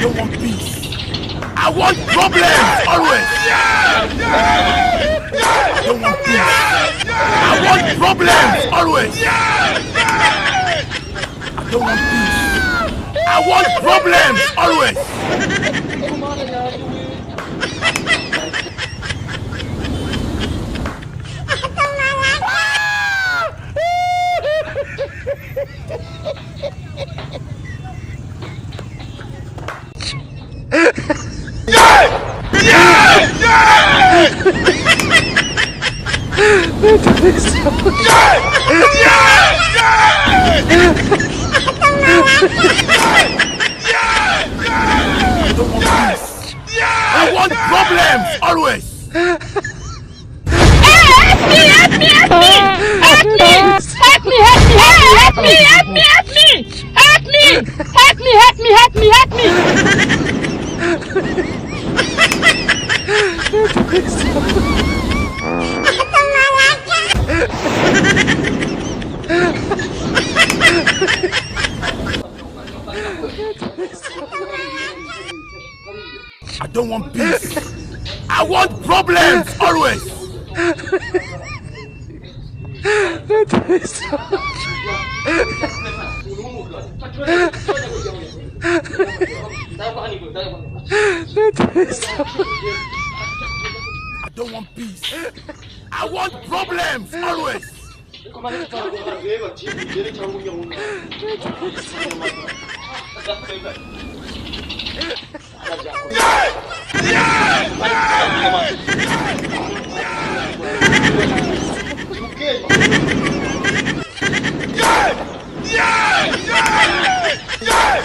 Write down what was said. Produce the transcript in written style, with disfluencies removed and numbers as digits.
don't want peace. I want problems always. I don't want peace. I want problems always. I don't want peace. I want problems always. I want problems always. Help me! Help me! Help me! Help me! Help me! Help me! Help me! Help me! Help me! Help me! Help me! Help me! Help me! I don't want peace. I want problems always. I don't want peace. I want problems always.